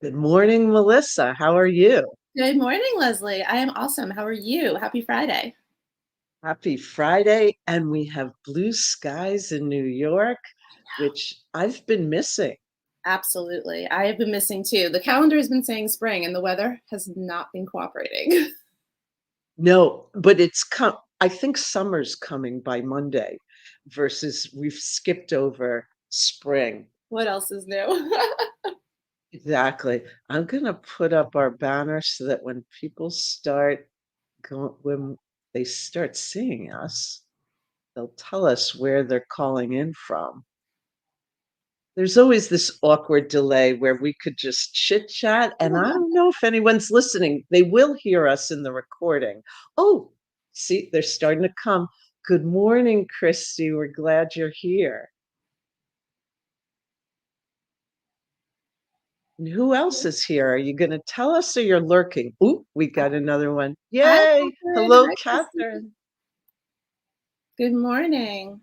Good morning, Melissa. How are you? Good morning, Leslie. I am awesome. How are you? Happy Friday. Happy Friday, and we have blue skies in New York, which I've been missing. Absolutely. I have been missing too. The calendar has been saying spring and the weather has not been cooperating. No, but it's come. I think summer's coming by Monday versus we've skipped over spring. What else is new? Exactly. I'm going to put up our banner so that when people start going, when they start seeing us, they'll tell us where they're calling in from. There's always this awkward delay where we could just chit chat, and I don't know if anyone's listening. They will hear us in the recording. Oh, see, they're starting to come. Good morning, Christy. We're glad you're here. And who else is here? Are you going to tell us or you're lurking? Ooh, we got another one. Hi, Yay. Catherine. Hello, Hi, Christy. Catherine. Good morning.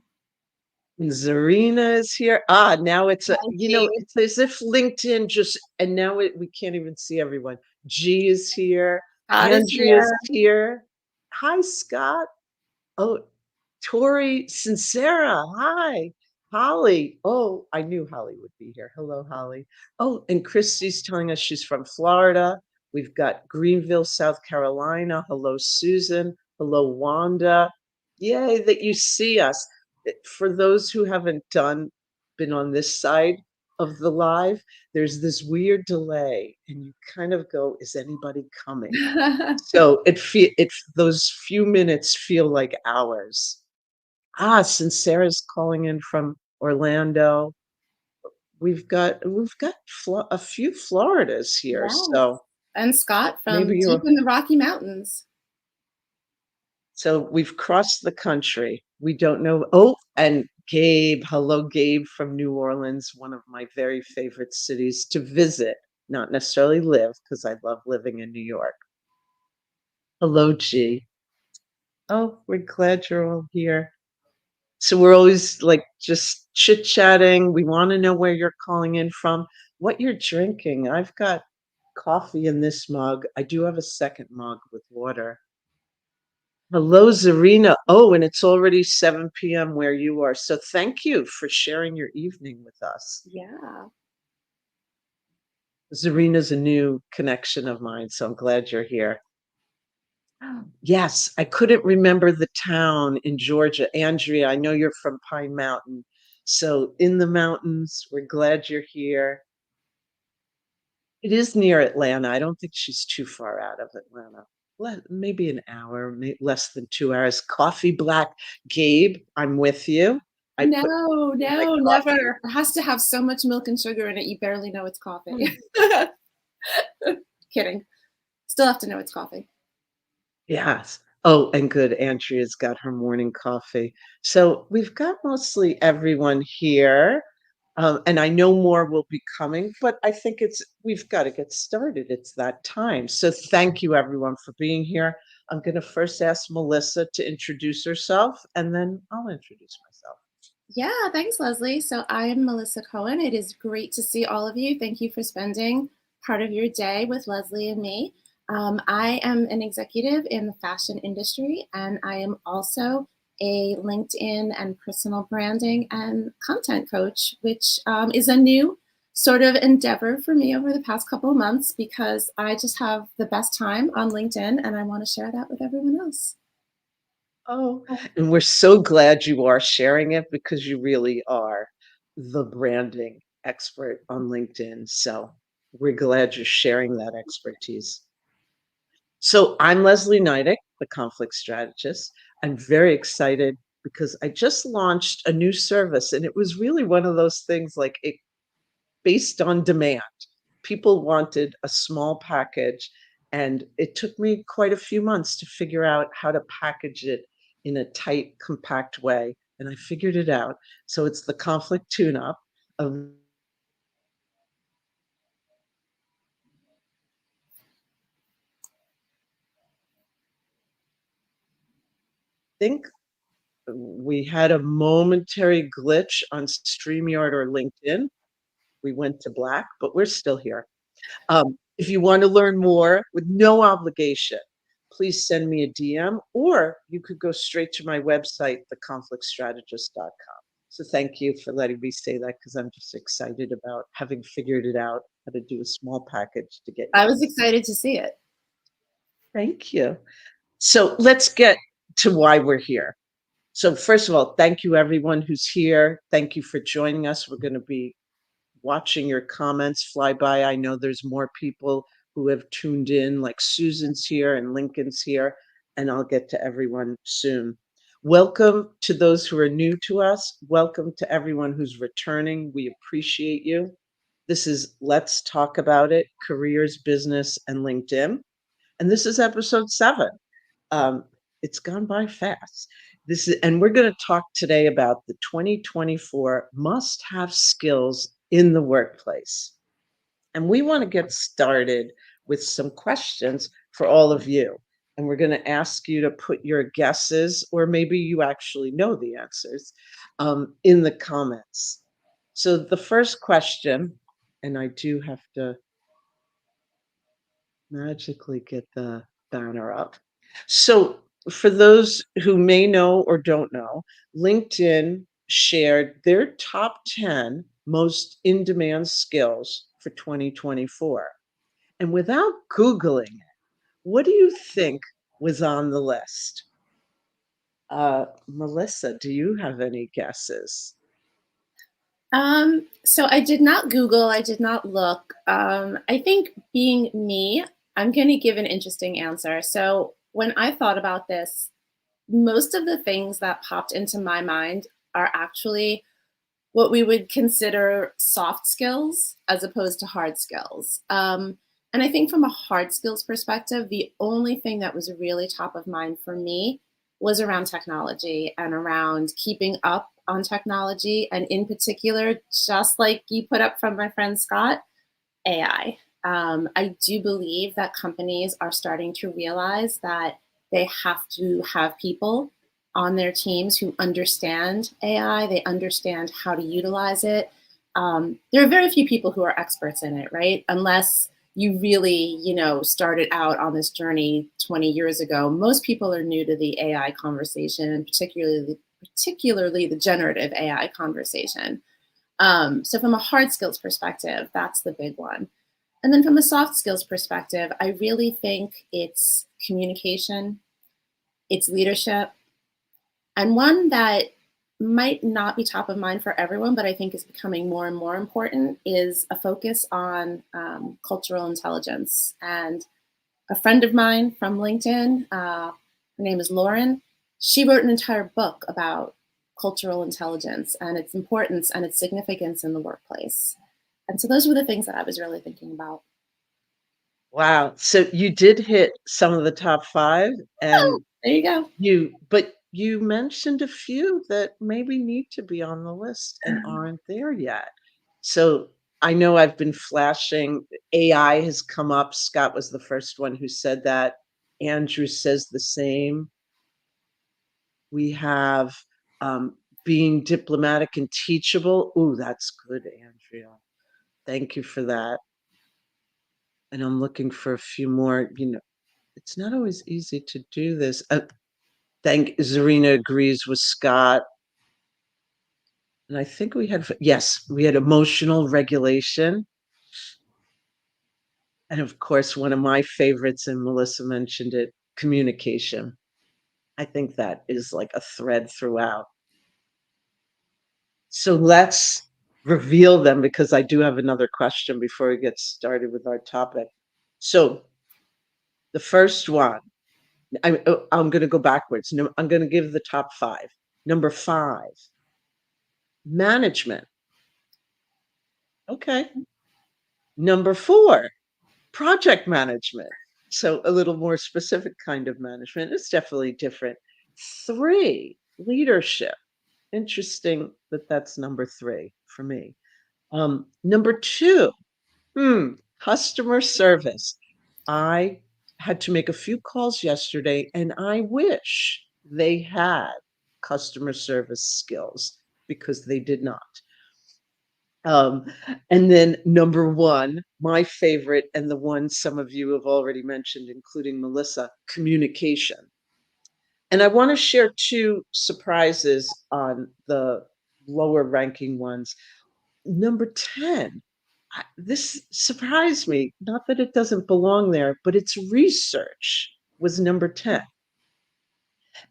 And Zarina is here. Ah, now Hi, G. it's as if LinkedIn just, and now we can't even see everyone. G is here. God is Andrea's here. here. Hi, Scott. Oh, Tori Sincera. Hi. Holly. Oh, I knew Holly would be here. Hello, Holly. Oh, and Christy's telling us she's from Florida. We've got Greenville, South Carolina. Hello, Susan. Hello, Wanda. Yay that you see us. For those who haven't been on this side of the live, there's this weird delay, and you kind of go, "Is anybody coming?" So it's those few minutes feel like hours. Ah, since Sarah's calling in from Orlando, we've got a few Floridas here, Yes. so And Scott from maybe deep you're in the Rocky Mountains. so we've crossed the country. We don't know. Oh, and Gabe, hello, Gabe from New Orleans, one of my very favorite cities to visit, not necessarily live, because I love living in New York. Hello, G. Oh, we're glad you're all here. So we're always like just chit chatting. We want to know where you're calling in from, what you're drinking. I've got coffee in this mug. I do have a second mug with water. Hello, Zarina. Oh, and it's already 7 p.m. where you are. So thank you for sharing your evening with us. Yeah. Zarina's a new connection of mine, so I'm glad you're here. Yes, I couldn't remember the town in Georgia. Andrea, I know you're from Pine Mountain. So in the mountains, we're glad you're here. It is near Atlanta. I don't think she's too far out of Atlanta. Maybe an hour, less than 2 hours. Coffee Black. Gabe, I'm with you. I put No, in my no, coffee. never. It has to have so much milk and sugar in it, you barely know it's coffee. Mm. Kidding. Still have to know it's coffee. Yes. Oh, and good. Andrea's got her morning coffee. So we've got mostly everyone here. And I know more will be coming, but I think we've got to get started. It's that time. So thank you everyone for being here. I'm going to first ask Melissa to introduce herself and then I'll introduce myself. Yeah, thanks, Leslie. So I'm Melissa Cohen. It is great to see all of you. Thank you for spending part of your day with Leslie and me. I am an executive in the fashion industry, and I am also a LinkedIn and personal branding and content coach, which is a new sort of endeavor for me over the past couple of months because I just have the best time on LinkedIn and I want to share that with everyone else. Oh, and we're so glad you are sharing it because you really are the branding expert on LinkedIn. So we're glad you're sharing that expertise. So I'm Leslie Nydick, the conflict strategist. I'm very excited because I just launched a new service and it was really one of those things like it based on demand. People wanted a small package and it took me quite a few months to figure out how to package it in a tight, compact way. And I figured it out. So it's the conflict tune up of think we had a momentary glitch on StreamYard or LinkedIn. We went to black, but we're still here. If you want to learn more with no obligation, please send me a DM, or you could go straight to my website, theconflictstrategist.com. So thank you for letting me say that, because I'm just excited about having figured it out how to do a small package to get you. I was excited to see it. Thank you. So let's get to why we're here. So first of all, thank you everyone who's here. Thank you for joining us. We're going to be watching your comments fly by. I know there's more people who have tuned in, like Susan's here and Lincoln's here, and I'll get to everyone soon. Welcome to those who are new to us. Welcome to everyone who's returning. We appreciate you. This is Let's Talk About It, Careers, Business, and LinkedIn. And this is episode 7. Um, it's gone by fast. And we're going to talk today about the 2024 must-have skills in the workplace. And we want to get started with some questions for all of you. And we're going to ask you to put your guesses, or maybe you actually know the answers, in the comments. So the first question, and I do have to magically get the banner up. So, for those who may know or don't know, LinkedIn shared their top 10 most in demand skills for 2024. And without Googling it, what do you think was on the list? Melissa, do you have any guesses? So I did not Google, I did not look. I think being me, I'm going to give an interesting answer. So when I thought about this, most of the things that popped into my mind are actually what we would consider soft skills as opposed to hard skills. And I think from a hard skills perspective, the only thing that was really top of mind for me was around technology and around keeping up on technology. And in particular, just like you put up from my friend Scott, AI. I do believe that companies are starting to realize that they have to have people on their teams who understand AI, they understand how to utilize it. There are very few people who are experts in it, right? Unless you really, started out on this journey 20 years ago. Most people are new to the AI conversation, particularly the generative AI conversation. So from a hard skills perspective, that's the big one. And then from a soft skills perspective, I really think it's communication, it's leadership, and one that might not be top of mind for everyone, but I think is becoming more and more important is a focus on cultural intelligence. And a friend of mine from LinkedIn, her name is Lauren, she wrote an entire book about cultural intelligence and its importance and its significance in the workplace. And so those were the things that I was really thinking about. Wow. So you did hit some of the top 5, Oh, and there you go. but you mentioned a few that maybe need to be on the list and aren't there yet. So I know I've been flashing. AI has come up. Scott was the first one who said that. Andrew says the same. We have being diplomatic and teachable. Ooh, that's good, Andrea. Thank you for that. And I'm looking for a few more. It's not always easy to do this. Thank Zarina agrees with Scott. And I think we had emotional regulation. And of course, one of my favorites, and Melissa mentioned it, communication. I think that is like a thread throughout. So let's reveal them, because I do have another question before we get started with our topic. So the first one, I'm going to go backwards. No, I'm going to give the top 5. Number 5, management. Okay. Number 4, project management. So a little more specific kind of management. It's definitely different. 3, leadership. Interesting that that's number 3 for me. Number 2, customer service. I had to make a few calls yesterday, and I wish they had customer service skills, because they did not. Um, and then number one, my favorite, and the one some of you have already mentioned, including Melissa, communication. And I want to share two surprises on the lower ranking ones. Number 10, this surprised me, not that it doesn't belong there, but its research was number 10.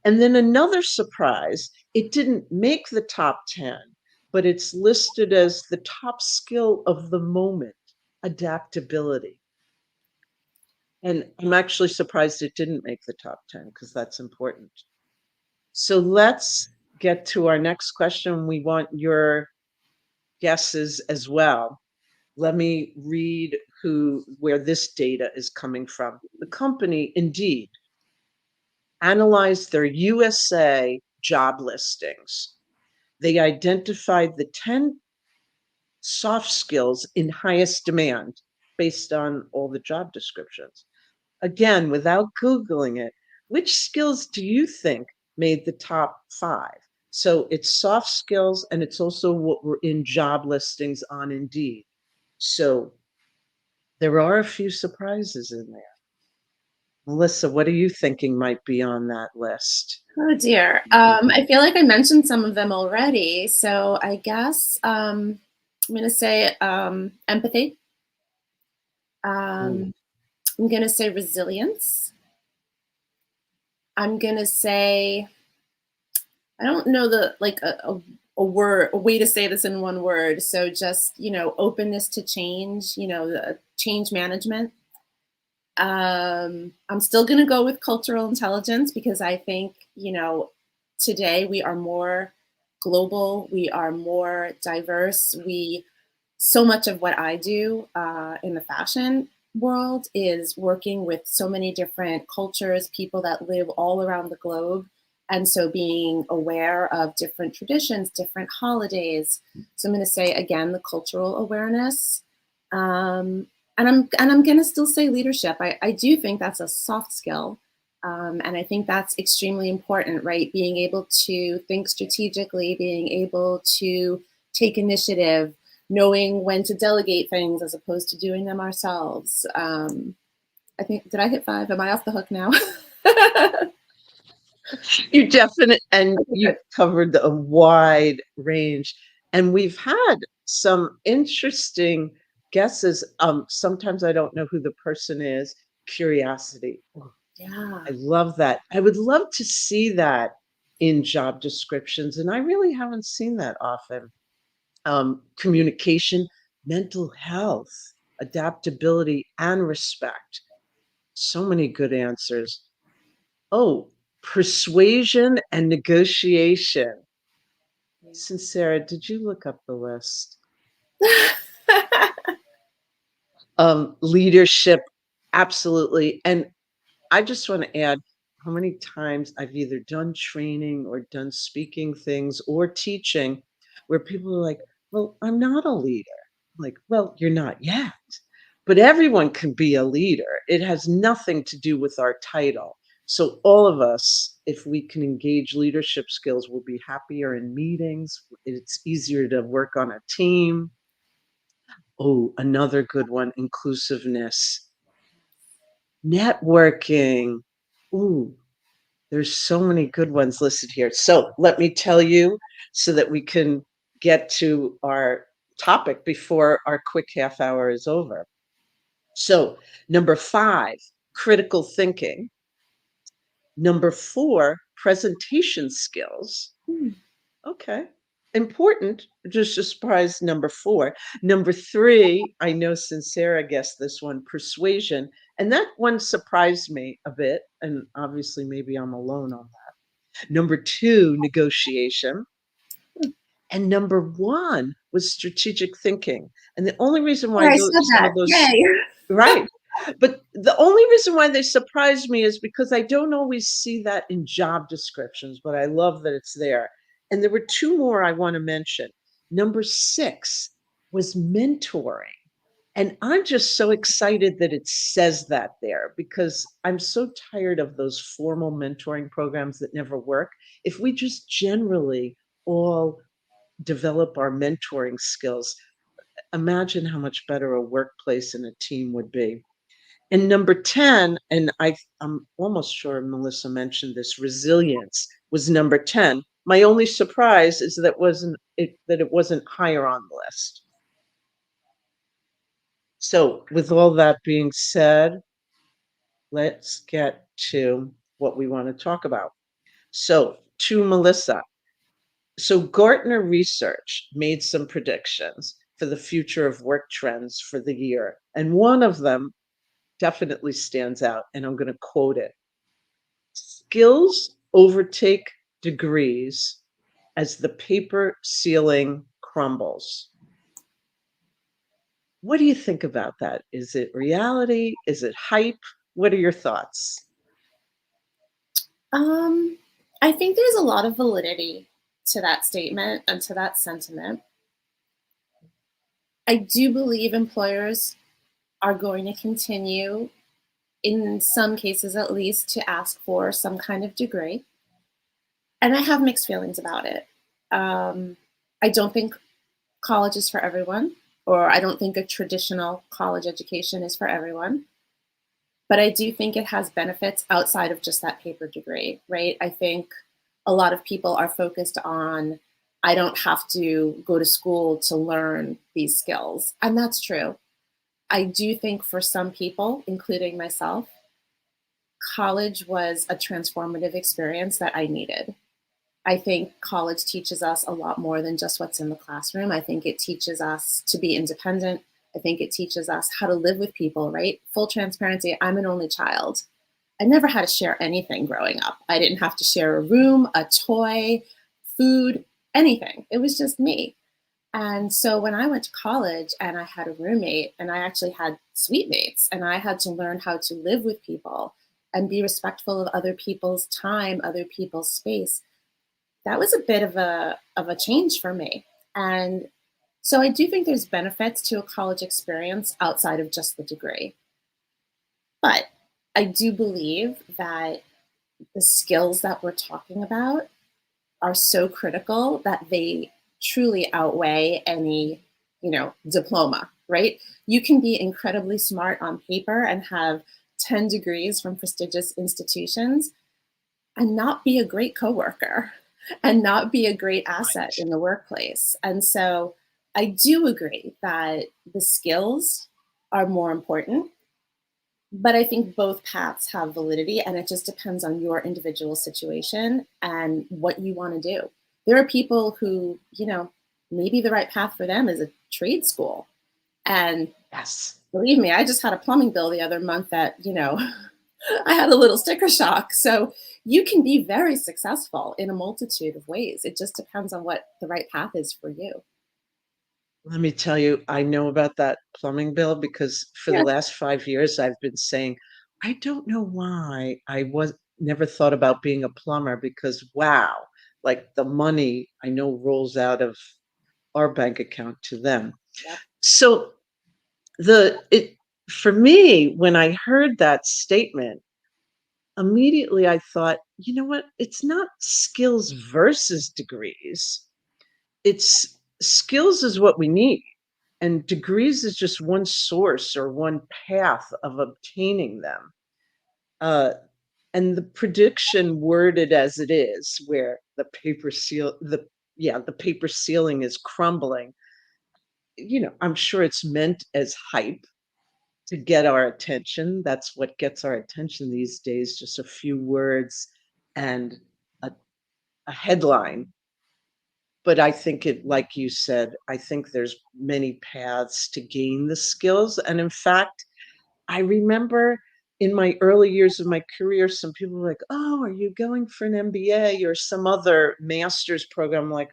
And then another surprise, it didn't make the top 10, but it's listed as the top skill of the moment, adaptability. And I'm actually surprised it didn't make the top 10 because that's important. So let's get to our next question. We want your guesses as well. Let me read where this data is coming from. The company, Indeed, analyzed their USA job listings. They identified the 10 soft skills in highest demand based on all the job descriptions. Again, without Googling it, which skills do you think made the top 5? So it's soft skills, and it's also what were in job listings on Indeed. So there are a few surprises in there. Melissa, what are you thinking might be on that list? Oh dear. I feel like I mentioned some of them already. So I guess I'm going to say empathy. Ooh, I'm going to say resilience. I'm going to say, I don't know the like a word, a way to say this in one word. So just, openness to change, the change management. I'm still going to go with cultural intelligence because I think, today we are more global, we are more diverse. So much of what I do in the fashion world is working with so many different cultures, people that live all around the globe. And so being aware of different traditions, different holidays. So I'm going to say again the cultural awareness. Um, and I'm gonna still say leadership. I do think that's a soft skill. And I think that's extremely important, right? Being able to think strategically, being able to take initiative, knowing when to delegate things as opposed to doing them ourselves. I think, did I hit 5? Am I off the hook now? you definite, and Okay, you good. covered a wide range. And we've had some interesting guesses. Sometimes I don't know who the person is. Curiosity. Oh, Yeah. I love that. I would love to see that in job descriptions, and I really haven't seen that often. Communication, mental health, adaptability, and respect. So many good answers. Oh, persuasion and negotiation. Sincera, did you look up the list? Leadership, absolutely. And I just want to add how many times I've either done training or done speaking things or teaching where people are like, well, I'm not a leader. Like, well, you're not yet, but everyone can be a leader. It has nothing to do with our title. So, all of us, if we can engage leadership skills, will be happier in meetings. It's easier to work on a team. Oh, another good one, inclusiveness, networking. Ooh, there's so many good ones listed here. So let me tell you so that we can get to our topic before our quick half hour is over. So, number 5, critical thinking. Number 4, presentation skills. Hmm. Okay. Important. Just a surprise. Number 4. Number 3, I know Sincera guessed this one, persuasion. And that one surprised me a bit. And obviously, maybe I'm alone on that. Number 2, negotiation. And number 1 was strategic thinking. And the only reason Oh, why I said some that. of those, Yay. right. But the only reason why they surprised me is because I don't always see that in job descriptions, but I love that it's there. And there were 2 more I want to mention. Number 6 was mentoring. And I'm just so excited that it says that there because I'm so tired of those formal mentoring programs that never work. If we just generally all develop our mentoring skills, Imagine how much better a workplace and a team would be. And number 10, and I'm almost sure Melissa mentioned this, resilience was number 10. My only surprise is that it wasn't higher on the list. So with all that being said, let's get to what we want to talk about. So to Melissa, so Gartner Research made some predictions for the future of work trends for the year. And one of them definitely stands out, and I'm going to quote it. Skills overtake degrees as the paper ceiling crumbles. What do you think about that? Is it reality? Is it hype? What are your thoughts? Um, I think there's a lot of validity to that statement and to that sentiment. I do believe employers are going to continue, in some cases at least, to ask for some kind of degree. And I have mixed feelings about it. Um, I don't think college is for everyone, or I don't think a traditional college education is for everyone. But I do think it has benefits outside of just that paper degree, right? I think a lot of people are focused on, I don't have to go to school to learn these skills. And that's true. I do think for some people, including myself, college was a transformative experience that I needed. I think college teaches us a lot more than just what's in the classroom. I think it teaches us to be independent. I think it teaches us how to live with people, right? Full transparency, I'm an only child. I never had to share anything growing up. I didn't have to share a room, a toy, food, anything. It was just me. And so when I went to college and I had a roommate and I actually had suite mates and I had to learn how to live with people and be respectful of other people's time, other people's space, that was a bit of a change for me. And so I do think there's benefits to a college experience outside of just the degree. But I do believe that the skills that we're talking about are so critical that they truly outweigh any, diploma, right? You can be incredibly smart on paper and have 10 degrees from prestigious institutions and not be a great coworker and not be a great asset Right. in the workplace. And so I do agree that the skills are more important, but I think both paths have validity and it just depends on your individual situation and what you want to do. There are people who, maybe the right path for them is a trade school. And Yes. believe me, I just had a plumbing bill the other month that, I had a little sticker shock. So you can be very successful in a multitude of ways. It just depends on what the right path is for you. Let me tell you, I know about that plumbing bill because for the Yeah. last 5 years, I've been saying, I don't know why I was never thought about being a plumber because wow, like the money I know rolls out of our bank account to them. Yep. So the it for me, when I heard that statement, immediately I thought, you know what? It's not skills versus degrees. It's skills is what we need. And degrees is just one source or one path of obtaining them. Uh, and the prediction worded as it is, where the paper ceiling is crumbling. I'm sure it's meant as hype to get our attention. That's what gets our attention these days, just a few words and a, a headline. But I think it, like you said, I think there's many paths to gain the skills. And in fact, I remember in my early years of my career, some people were like, "Oh, are you going for an MBA or some other master's program?" I'm like,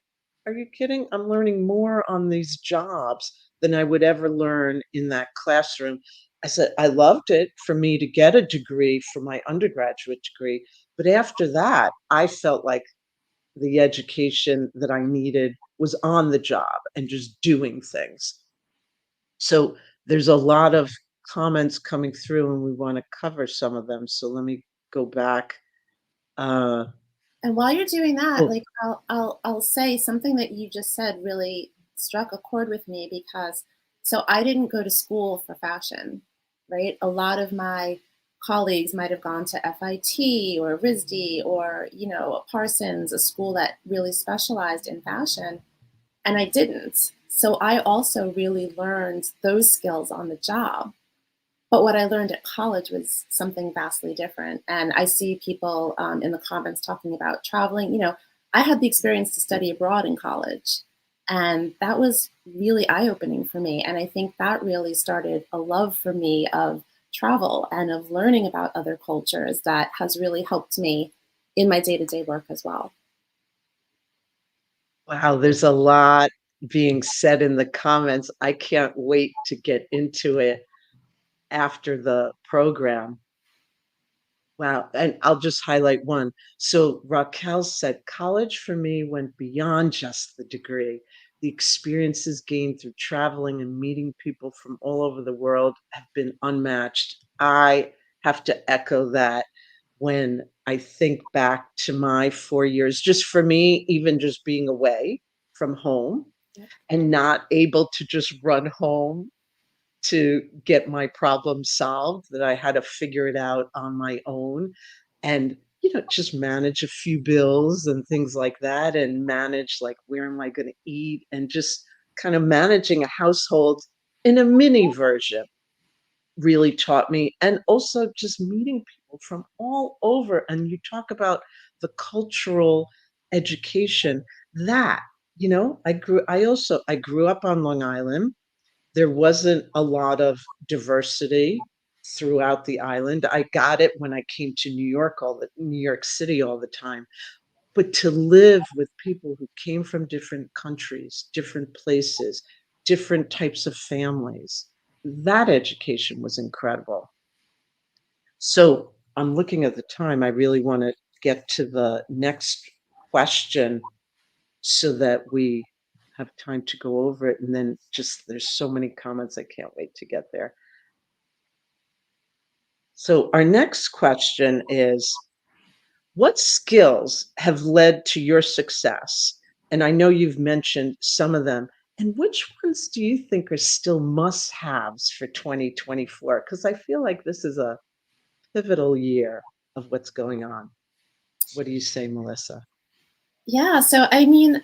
"Are you kidding? I'm learning more on these jobs than I would ever learn in that classroom." I said, "I loved it for me to get a degree for my undergraduate degree, but after that, I felt like the education that I needed was on the job and just doing things." So there's a lot of comments coming through and we want to cover some of them. So let me go back. Uh, And while you're doing that, oh, like I'll say something that you just said really struck a chord with me because So I didn't go to school for fashion, right? A lot of my colleagues might have gone to FIT or RISD or, Parsons, a school that really specialized in fashion, and I didn't. So I also really learned those skills on the job. But what I learned at college was something vastly different. And I see people in the comments talking about traveling. I had the experience to study abroad in college, and that was really eye opening for me. And I think that really started a love for me of travel and of learning about other cultures that has really helped me in my day to day work as well. Wow, there's a lot being said in the comments. I can't wait to get into it after the program. Wow, and I'll just highlight one. So Raquel said, college for me went beyond just the degree. The experiences gained through traveling and meeting people from all over the world have been unmatched. I have to echo that when I think back to my 4 years, just for me, even just being away from home Yep. and not able to just run home to get my problem solved, that I had to figure it out on my own and, just manage a few bills and things like that and manage, like, where am I gonna eat and just kind of managing a household in a mini version really taught me, and also just meeting people from all over. And you talk about the cultural education that, I grew up on Long Island. There wasn't a lot of diversity throughout the island. I got it when I came to New York City all the time. But to live with people who came from different countries, different places, different types of families, that education was incredible. So I'm looking at the time. I really want to get to the next question so that we have time to go over it. And then just there's so many comments. I can't wait to get there. So our next question is, what skills have led to your success? And I know you've mentioned some of them. And which ones do you think are still must-haves for 2024? Because I feel like this is a pivotal year of what's going on. What do you say, Melissa? Yeah, so I mean,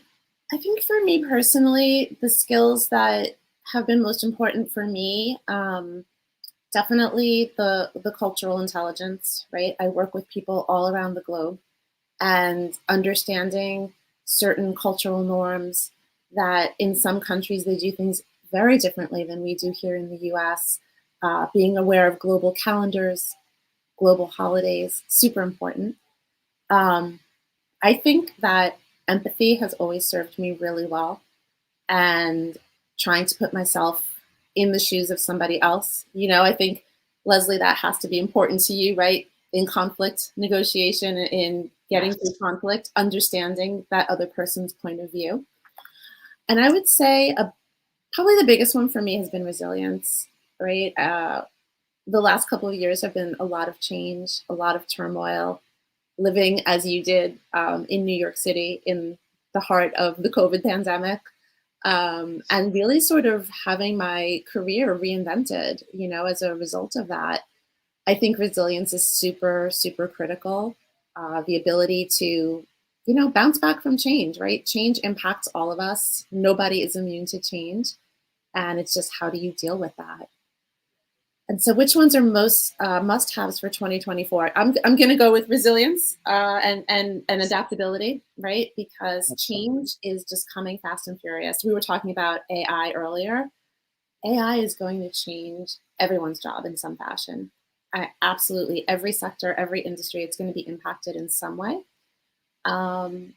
I think for me personally, the skills that have been most important for me, definitely the cultural intelligence, right? I work with people all around the globe, and understanding certain cultural norms that in some countries they do things very differently than we do here in the US. Being aware of global calendars, global holidays, super important. Um, I think that empathy has always served me really well, and trying to put myself in the shoes of somebody else. I think, Leslie, that has to be important to you, right? In conflict negotiation, in getting through Yes. conflict, understanding that other person's point of view. And I would say probably the biggest one for me has been resilience, right? The last couple of years have been a lot of change, a lot of turmoil, living as you did in New York City in the heart of the COVID pandemic, and really sort of having my career reinvented, as a result of that. I think resilience is super, super critical. The ability to, bounce back from change, right? Change impacts all of us. Nobody is immune to change. And it's just how do you deal with that? And so, which ones are most must-haves for 2024? I'm going to go with resilience and adaptability, right? Because Absolutely. change is just coming fast and furious. We were talking about AI earlier. AI is going to change everyone's job in some fashion. Absolutely, every sector, every industry, it's going to be impacted in some way. Um,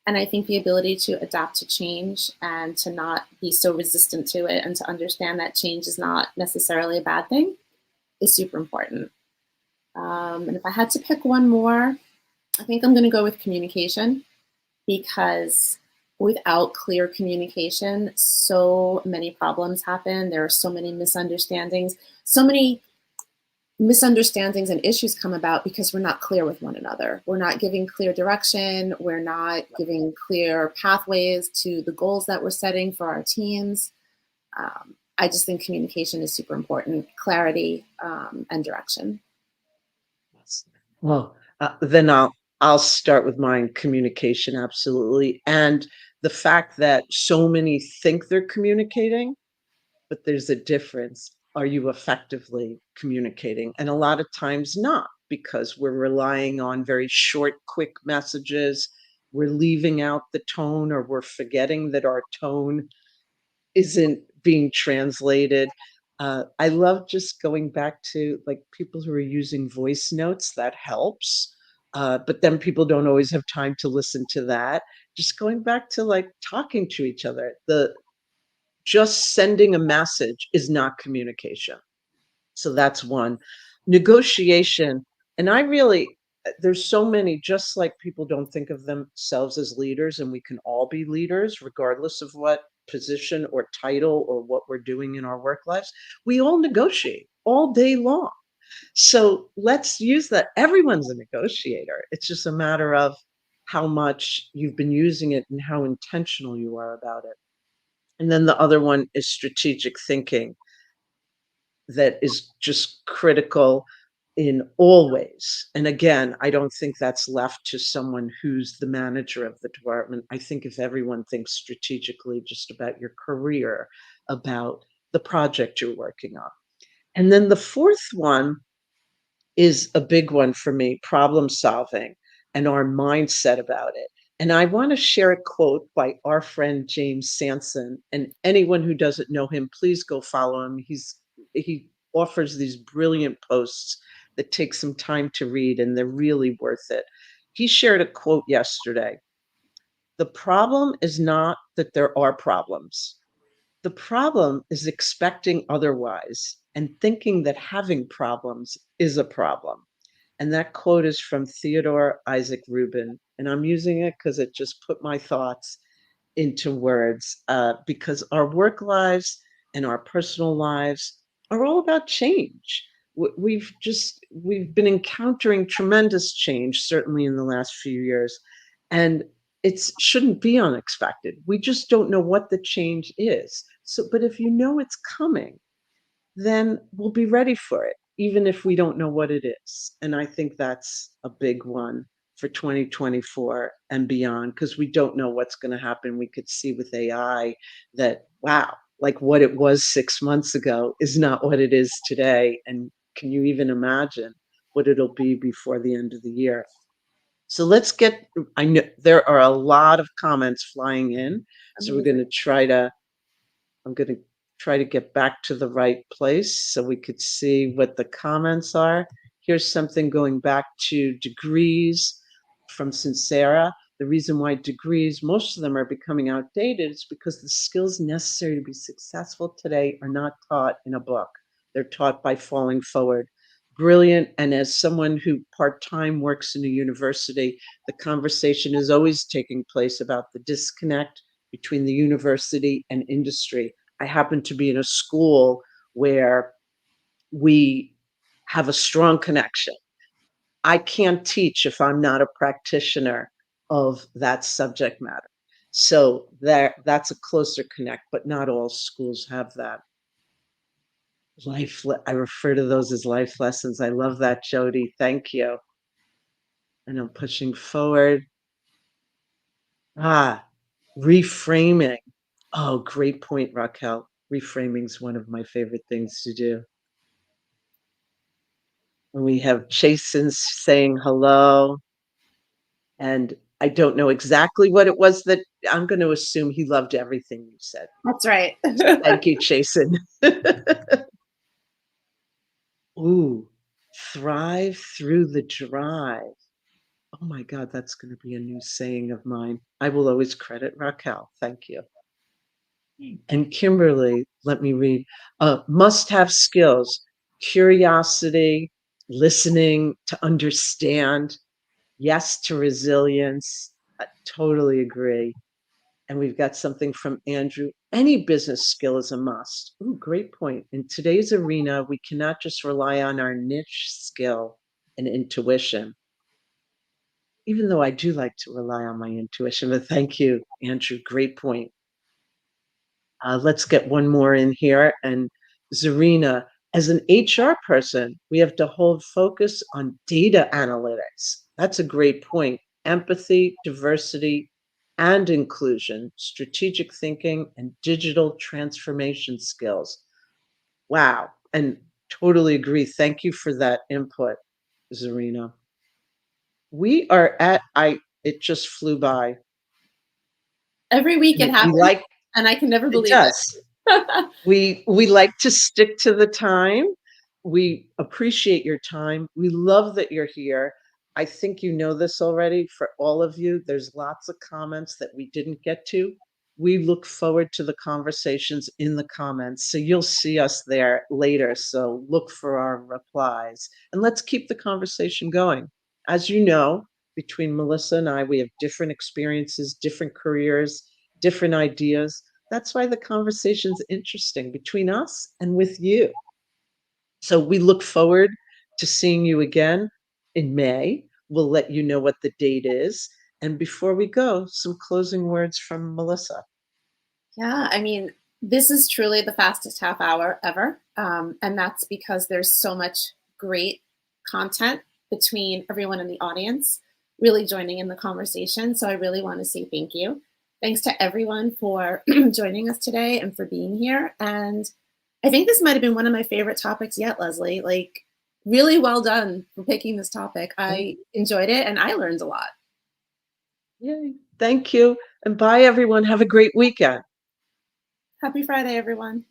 and I think the ability to adapt to change and to not be so resistant to it and to understand that change is not necessarily a bad thing is super important. And if I had to pick one more, I think I'm going to go with communication, because without clear communication, so many problems happen. There are so many misunderstandings, so many misunderstandings and issues come about because we're not clear with one another. We're not giving clear direction. We're not giving clear pathways to the goals that we're setting for our teams. I just think communication is super important, clarity and direction. Yes. Well, then I'll start with mine. Communication, absolutely, and the fact that so many think they're communicating, but there's a difference. Are you effectively communicating? And a lot of times not, because we're relying on very short, quick messages. We're leaving out the tone, or we're forgetting that our tone isn't being translated. I love just going back to, like, people who are using voice notes, that helps, but then people don't always have time to listen to that. Just going back to, like, talking to each other. The Just sending a message is not communication. So that's one. Negotiation, and I really there's so many, just like people don't think of themselves as leaders, and we can all be leaders regardless of what position or title or what we're doing in our work lives. We all negotiate all day long. So let's use that. Everyone's a negotiator. It's just a matter of how much you've been using it and how intentional you are about it. And then the other one is strategic thinking, that is just critical in all ways. And again, I don't think that's left to someone who's the manager of the department. I think if everyone thinks strategically just about your career, about the project you're working on. And then the fourth one is a big one for me, problem solving and our mindset about it. And I want to share a quote by our friend James Sanson. And anyone who doesn't know him, please go follow him. He offers these brilliant posts that take some time to read, and they're really worth it. He shared a quote yesterday. The problem is not that there are problems. The problem is expecting otherwise and thinking that having problems is a problem. And that quote is from Theodore Isaac Rubin, and I'm using it because it just put my thoughts into words, because our work lives and our personal lives are all about change. We've been encountering tremendous change, certainly in the last few years, and it shouldn't be unexpected. We just don't know what the change is. So, but if you know it's coming, then we'll be ready for it, even if we don't know what it is. And I think that's a big one for 2024 and beyond, because we don't know what's going to happen. We could see with AI that, wow, like what it was 6 months ago is not what it is today. And can you even imagine what it'll be before the end of the year? So let's get, I know there are a lot of comments flying in. So we're going Amazing. to try to I'm gonna try to get back to the right place so we could see what the comments are. Here's something going back to degrees from Sincera. The reason why degrees, most of them are becoming outdated, is because the skills necessary to be successful today are not taught in a book. They're taught by falling forward. Brilliant. And as someone who part-time works in a university, the conversation is always taking place about the disconnect between the university and industry. I happen to be in a school where we have a strong connection. I can't teach if I'm not a practitioner of that subject matter. So that's a closer connect, but not all schools have that. I refer to those as life lessons. I love that, Jody. Thank you. And I'm pushing forward. Ah, reframing. Oh, great point, Raquel. Reframing is one of my favorite things to do. And we have Jason saying hello. And I don't know exactly what it was that I'm going to assume he loved everything you said. That's right. Thank you, Jason. Ooh, thrive through the drive. Oh my God, that's going to be a new saying of mine. I will always credit Raquel. Thank you. And Kimberly, let me read, must have skills, curiosity, listening to understand, yes to resilience. I totally agree. And we've got something from Andrew. Any business skill is a must. Ooh, great point. In today's arena, we cannot just rely on our niche skill and intuition, even though I do like to rely on my intuition. But thank you, Andrew. Great point. Let's get one more in here. And Zarina, as an HR person, we have to hold focus on data analytics. That's a great point. Empathy, diversity, and inclusion, strategic thinking, and digital transformation skills. Wow. And totally agree. Thank you for that input, Zarina. We are at, it just flew by. Every week it We happens, like, and I can never it believe does. it. We like to stick to the time. We appreciate your time. We love that you're here. I think you know this already for all of you. There's lots of comments that we didn't get to. We look forward to the conversations in the comments. So you'll see us there later. So look for our replies and let's keep the conversation going. As you know, between Melissa and I, we have different experiences, different careers, different ideas. That's why the conversation's interesting between us and with you. So we look forward to seeing you again in May. We'll let you know what the date is. And before we go, some closing words from Melissa. Yeah, I mean, this is truly the fastest half hour ever. And that's because there's so much great content between everyone in the audience really joining in the conversation. So I really want to say thank you. Thanks to everyone for joining us today and for being here. And I think this might have been one of my favorite topics yet, Leslie. Like, really well done for picking this topic. I enjoyed it and I learned a lot. Yay. Thank you. And bye, everyone. Have a great weekend. Happy Friday, everyone.